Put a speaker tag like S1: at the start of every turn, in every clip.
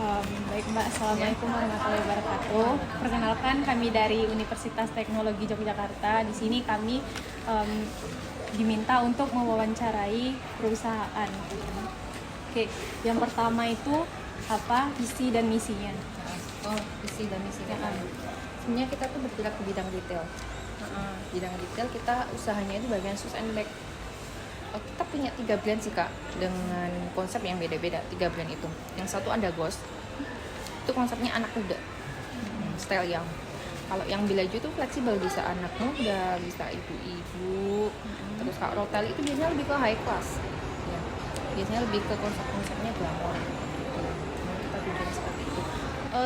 S1: Baik Mbak, Assalamualaikum warahmatullahi wabarakatuh. Perkenalkan, kami dari Universitas Teknologi Yogyakarta. Di sini kami diminta untuk mewawancarai perusahaan. Oke, yang pertama itu apa visi dan misinya?
S2: Oh, visi dan misinya kan. Sebenarnya kita tuh bergerak di bidang retail. Bidang retail kita usahanya itu bagian shoes and bag. Kita punya 3 brand sih kak, dengan konsep yang beda-beda. 3 brand itu. Yang satu ada Ghost, itu konsepnya anak muda, style yang. Kalau yang Bilaju itu fleksibel, bisa anak muda, bisa ibu-ibu. Terus Kak Rotel itu biasanya lebih ke high class. Ya. Biasanya lebih ke konsep-konsepnya glamour. Kita tujuan seperti itu.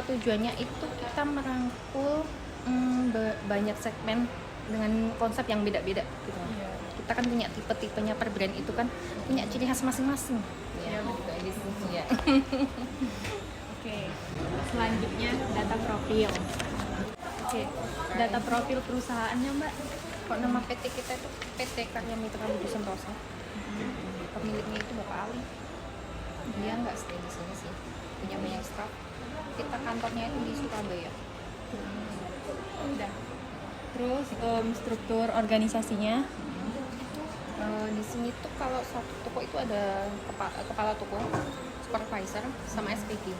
S2: Tujuannya itu kita merangkul banyak segmen dengan konsep yang beda-beda gitu. Kita kan punya tipe-tipenya per brand itu kan punya ciri khas masing-masing.
S1: Ya,
S2: betul. Ya.
S1: Oke, selanjutnya data profil. Oke, data profil perusahaannya Mbak.
S2: Kok nama PT kita itu PT Karya Mitra Budi Sentosa. Pemiliknya itu Bapak Ali. Dia nggak stay di sini sih, punya banyak staff. Kita kantornya itu di Surabaya.
S1: Udah. Terus struktur organisasinya.
S2: Di sini tuh kalau satu toko itu ada kepala toko, supervisor, sama SPG.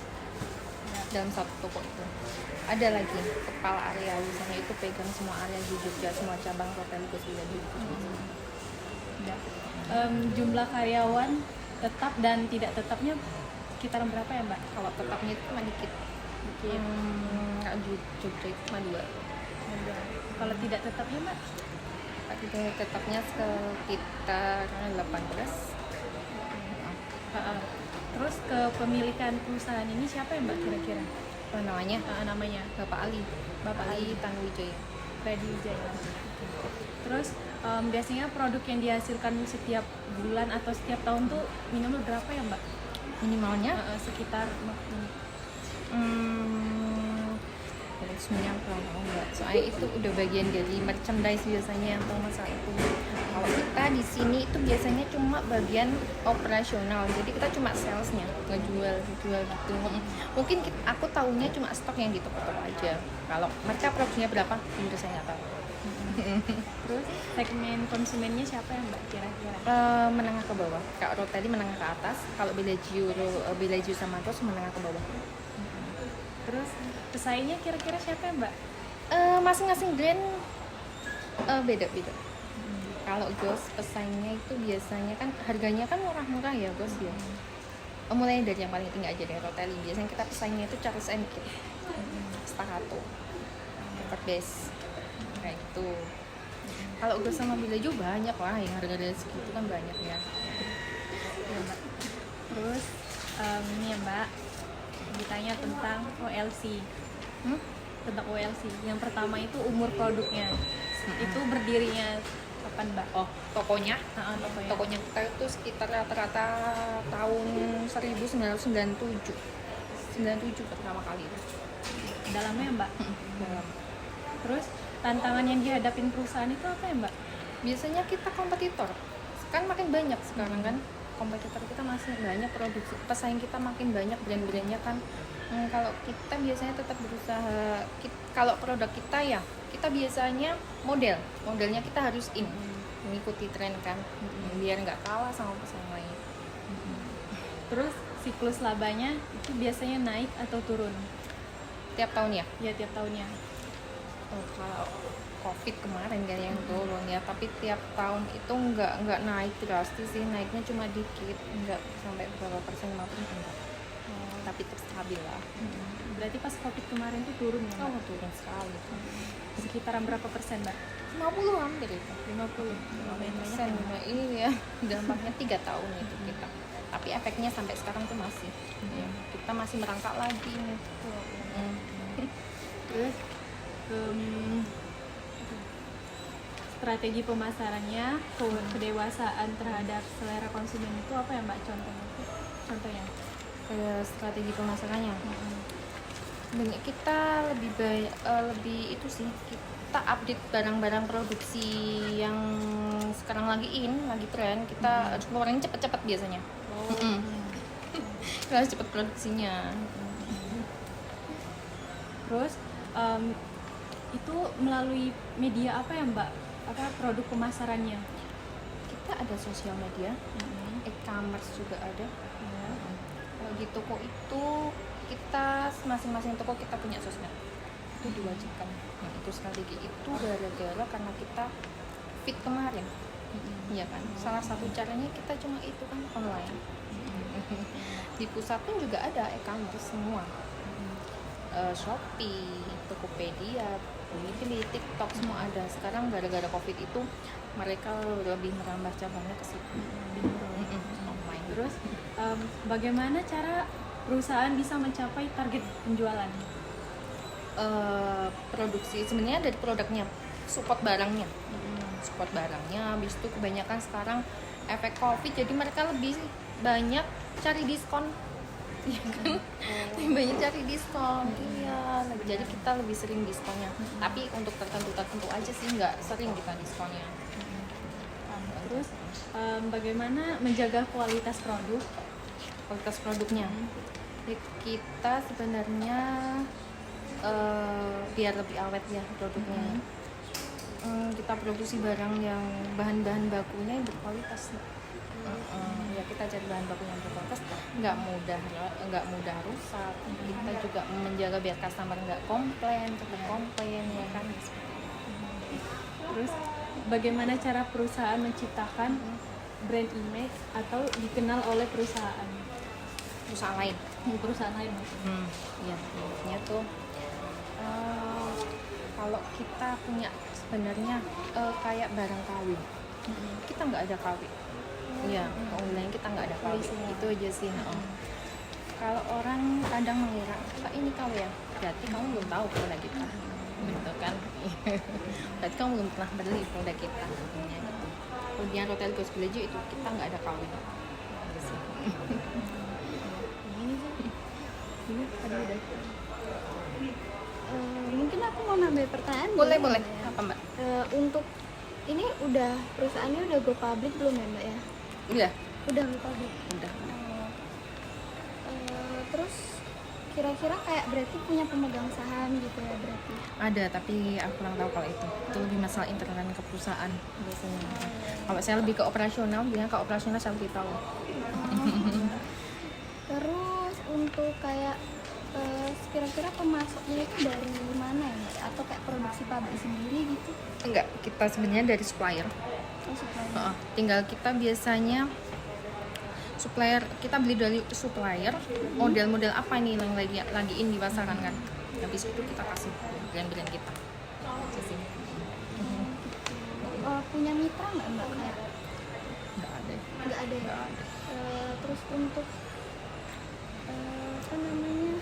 S2: Dalam satu toko itu ada lagi kepala area, misalnya itu pegang semua area di Jogja, semua cabang hotel Gus Bilaju.
S1: Jumlah karyawan tetap dan tidak tetapnya sekitaran berapa ya Mbak?
S2: Kalau tetapnya itu cuma dikit. Jogja itu cuma 2.
S1: Kalau tidak tetapnya Mbak?
S2: Tetapnya sekitar 18.
S1: Terus kepemilikan perusahaan ini siapa ya Mbak kira-kira?
S2: Apa namanya?
S1: Namanya
S2: Bapak Ali.
S1: Bapak Ali
S2: Tanuwijaya.
S1: Wijaya. Terus biasanya produk yang dihasilkan setiap bulan atau setiap tahun tuh minimal berapa ya Mbak?
S2: Minimalnya
S1: sekitar
S2: sebenarnya kalau enggak, soalnya itu udah bagian dari merchandise biasanya atau masalah itu. Kalau kita di sini itu biasanya cuma bagian operasional, jadi kita cuma salesnya, ngejual gitu. Mungkin aku tahunya cuma stok yang di toko-toko aja. Kalau mereka produksinya berapa, itu saya nggak tahu.
S1: Terus segmen konsumennya siapa ya Mbak kira-kira?
S2: Menengah ke bawah. Kak Roteli menengah ke atas. Kalau Bilaju sama Ghost menengah ke bawah.
S1: Terus pesaingnya kira-kira siapa ya Mbak?
S2: Masing-masing brand beda-beda. Kalau Ghost pesaingnya itu biasanya kan harganya kan murah-murah ya Ghost ya. Mulai dari yang paling tinggi aja dari Roteli. Biasanya kita pesaingnya itu Charles & Keith, Staccato, Base, kayak gitu. Kalau Ghost sama Bilaju banyak lah yang harga-harga segitu kan banyak ya.
S1: Mbak. Terus ini ya Mbak, ditanya tentang OLC. Tentang OLC. Yang pertama itu umur produknya. Itu berdirinya kapan Mbak?
S2: Oh, tokonya?
S1: Tokonya.
S2: Tokonya kita itu sekitar rata-rata tahun 1997. 97 pertama kali itu.
S1: Dalamnya Mbak?
S2: Dalam.
S1: Terus tantangan yang dihadapin perusahaan itu apa ya Mbak?
S2: Biasanya kita kompetitor. Kan makin banyak sekarang kan. Kompetitor kita masih banyak, produksi pesaing kita makin banyak, brand-brandnya kan. Kalau kita biasanya tetap berusaha, kalau produk kita ya kita biasanya modelnya kita harus mengikuti tren kan, biar nggak kalah sama pesaing lain.
S1: Terus siklus labanya itu biasanya naik atau turun?
S2: Tiap tahun ya?
S1: Ya tiap tahunnya.
S2: Kalau COVID kemarin kan yang turun ya, tapi tiap tahun itu nggak naik drastis sih, naiknya cuma dikit, nggak sampai berapa persen, 50% enggak. Tapi tetap stabil lah.
S1: Berarti pas COVID kemarin tuh turun ya Mbak?
S2: Turun sekali.
S1: Sekitaran berapa persen Mbak?
S2: 50-an dari itu.
S1: 50. Lumayan banyak ya.
S2: Nah, ini ya dampaknya 3 tahun itu kita. Tapi efeknya sampai sekarang tuh masih. Ya, kita masih merangkak lagi nih.
S1: Terus strategi pemasarannya, kedewasaan terhadap selera konsumen itu apa ya Mbak contohnya?
S2: Strategi pemasarannya. Banyak kita lebih itu sih, kita update barang-barang produksi yang sekarang lagi tren, kita harus keluarin cepet-cepet biasanya. harus cepat produksinya.
S1: Terus itu melalui media apa ya Mbak? Apa produk pemasarannya?
S2: Kita ada sosial media, e-commerce juga ada. Kalau di toko itu kita masing-masing toko kita punya sosmed, itu diwajibkan. Nah, itu strategi itu gara-gara karena kita fit kemarin, iya kan. Salah satu caranya kita cuma itu kan online. Di pusat pun juga ada e-commerce semua, Shopee, Tokopedia, Blibli, TikTok semua ada. Sekarang gara-gara COVID itu mereka lebih merambah cabangnya ke situ. Online.
S1: Terus bagaimana cara perusahaan bisa mencapai target penjualan?
S2: Produksi sebenarnya dari produknya, support barangnya, habis itu kebanyakan sekarang efek COVID jadi mereka lebih banyak cari diskon, ya kan? Lebih banyak cari diskon, iya. Jadi kita lebih sering diskonnya, tapi untuk tertentu aja sih, nggak sering kita diskonnya.
S1: Terus bagaimana menjaga kualitas
S2: Produknya, ya, kita sebenarnya biar lebih awet ya produknya. Kita produksi barang yang bahan-bahan bakunya yang berkualitas. Ya kita cari bahan baku yang berkualitas, nggak mudah rusak. Kita juga menjaga biar customer nggak cepet komplain ya kan.
S1: Terus bagaimana cara perusahaan menciptakan brand image atau dikenal oleh perusahaan lain? Ya,
S2: intinya tuh kalau kita punya sebenarnya kayak barang kawin, kita nggak ada kawin. Iya, online kita nggak ada kawin. Itu aja sih. Kalau orang kadang mengira ini KW ya, berarti kamu belum tahu produk kita, gitu kan? Berarti kamu belum pernah beli produk kita. Kemudian Hotel Ghost Village itu kita nggak ada kawin.
S1: ini tadi udah.
S3: Mungkin aku mau nambah pertanyaan.
S2: Boleh.
S3: Ya?
S2: Apa Mbak?
S3: Untuk ini perusahaannya udah go public belum ya Mbak ya? Udah go public.
S2: Udah.
S3: Terus kira-kira kayak berarti punya pemegang saham gitu ya berarti?
S2: Ada, tapi aku kurang tahu kalau itu lebih masalah internal ke perusahaan biasanya. Kalau saya lebih ke operasional, biasanya ke operasional saya lebih tahu.
S3: Terus untuk kayak kira-kira pemasoknya itu dari mana ya Mbak? Atau kayak produksi pabrik sendiri gitu?
S2: Enggak, kita sebenarnya dari supplier.
S3: Supplier.
S2: Tinggal kita biasanya supplier, kita beli dari supplier model-model apa nih yang lagi in di pasaran kan. Habis itu kita kasih brand-brand kita.
S3: Punya mitra nggak Mbak?
S2: Nggak ada.
S3: Nggak ada ya? Terus untuk apa namanya,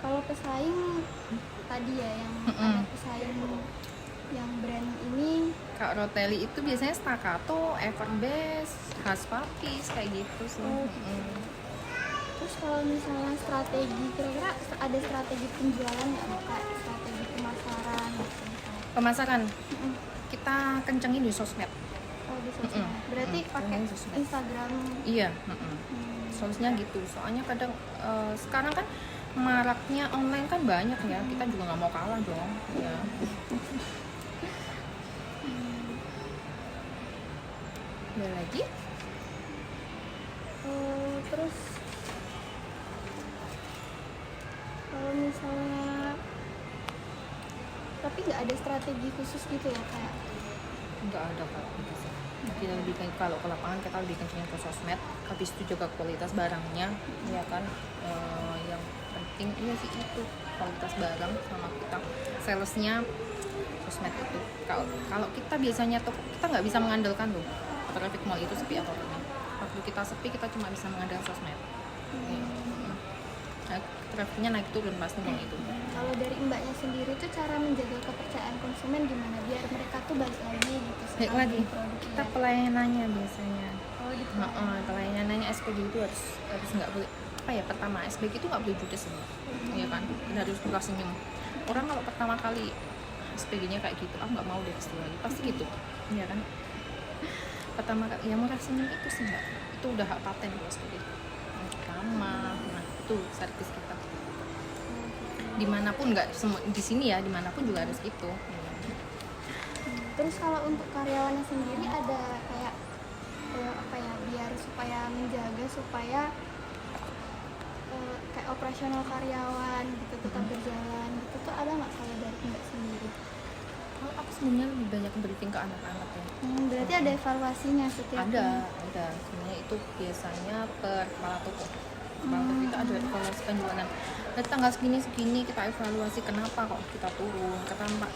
S3: kalau pesaing tadi ya yang ada pesaing yang brand ini,
S2: Kak Roteli itu biasanya Staccato, Everbest, Haspapis kayak gitu sih.
S3: Terus kalau misalnya strategi, kira-kira ada strategi penjualan nggak Mbak? Kayak strategi pemasaran gitu misalnya.
S2: Pemasaran kita kencengin di sosmed.
S3: Oh di sosmed. Berarti pakai
S2: sosmed.
S3: Instagram.
S2: Iya. Solusinya gitu. Soalnya kadang sekarang kan maraknya online kan banyak ya. Kita juga nggak mau kalah dong. Ya. Ada lagi?
S3: Terus kalau misalnya tapi nggak ada strategi khusus gitu ya kayak?
S2: Nggak ada kalau gitu sih. Kita lebih kalau ke lapangan kita lebih kencengin ke sosmed. Habis itu juga kualitas barangnya, ya kan. Yang penting iya sih itu kualitas barang sama kita salesnya sosmed itu. Kalau kita biasanya tuh kita nggak bisa mengandalkan tuh traffic mall itu sepi atau enggak. Waktu kita sepi kita cuma bisa mengandalkan sosmed. Trafficnya naik turun pasti mall itu.
S3: Kalau dari Mbaknya sendiri tuh cara menjaga kepercayaan konsumen gimana biar mereka tuh balik lagi gitu
S2: Balik
S3: sama
S2: lagi
S3: produk
S2: kita pelayanannya biasanya.
S3: di
S2: Pelayanannya SPG itu harus nggak boleh apa ya, pertama SPG itu nggak boleh judes semua, ya kan, harus pura senyum. Orang kalau pertama kali SPG-nya kayak gitu, nggak mau deh pasti lagi, pasti gitu, ya kan. Pertama kali ya murah senyum itu sih Mbak, itu udah hak paten kalau SPG. Ramah, itu servis kita. Dimanapun nggak semua di sini ya, dimanapun juga harus itu.
S3: Terus kalau untuk karyawannya sendiri ada kayak apa ya, biar supaya menjaga supaya kayak operasional karyawan gitu tetap berjalan gitu tuh ada nggak kalau dari Mbak sendiri?
S2: Kalau aku sebenarnya lebih banyak briefing ke anak-anak ya.
S3: Berarti ada evaluasinya setiap
S2: Ada. Sebenarnya itu biasanya per kepala toko. Kepala toko kita ada evaluasi penjualan. Dari tanggal segini kita evaluasi kenapa kok kita turun, kenapa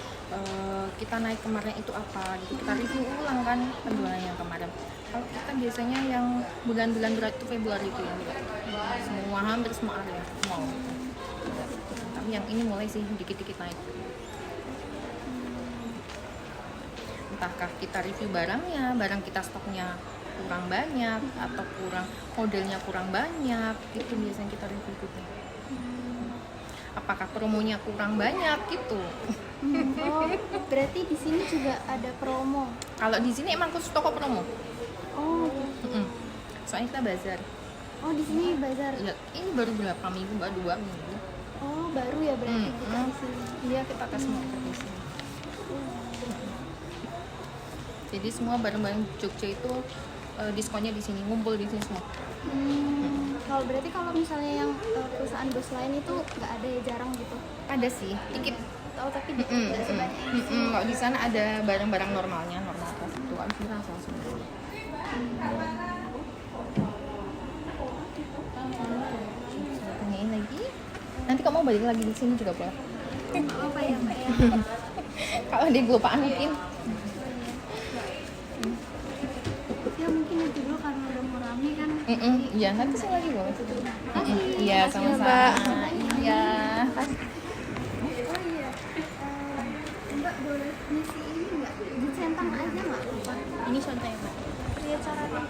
S2: kita naik kemarin itu apa gitu. Kita review ulang kan penjualan yang kemarin. Kalau kita biasanya yang bulan-bulan berat itu Februari itu ya. Hampir semua area mall. Tapi yang ini mulai sih dikit-dikit naik. Entahkah kita review barangnya, barang kita stoknya kurang banyak atau modelnya kurang banyak, itu biasanya kita review juga. Apakah promonya kurang banyak gitu.
S3: Oh, berarti di sini juga ada promo.
S2: Kalau di sini emang khusus toko promo.
S3: Oh, gitu.
S2: Soalnya kita bazar.
S3: Oh, di sini bazar.
S2: Ya, ini baru berapa minggu, baru 2 minggu.
S3: Oh, baru ya berarti kita di sini.
S2: Iya, kita tes semua di sini. Jadi semua barang-barang Jogja itu diskonnya di sini, ngumpul di sini semua.
S3: Kalau berarti kalau misalnya yang perusahaan bos lain itu nggak ada ya, jarang gitu.
S2: Ada sih, dikit.
S3: Oh, tapi nggak sebanyak ini.
S2: Kalau di sana ada barang-barang normalnya, normal kelas itu kan dirasa semua. Tanyain lagi. Nanti kamu balik lagi di sini juga boleh.
S3: Apa ya, Mbak ya?
S2: Kalau dia kelupaan mungkin.
S3: Ya mungkin itu dulu karena udah mau rame kan.
S2: Iya, nanti saya lagi boleh. Iya,
S1: Makasih,
S2: sama-sama.
S1: Mbak.
S2: Iya.
S3: Oh iya, Mbak boleh ngisi ini nggak? Di centang aja nggak apa?
S1: Ini contohnya Mbak.
S3: Lihat caranya.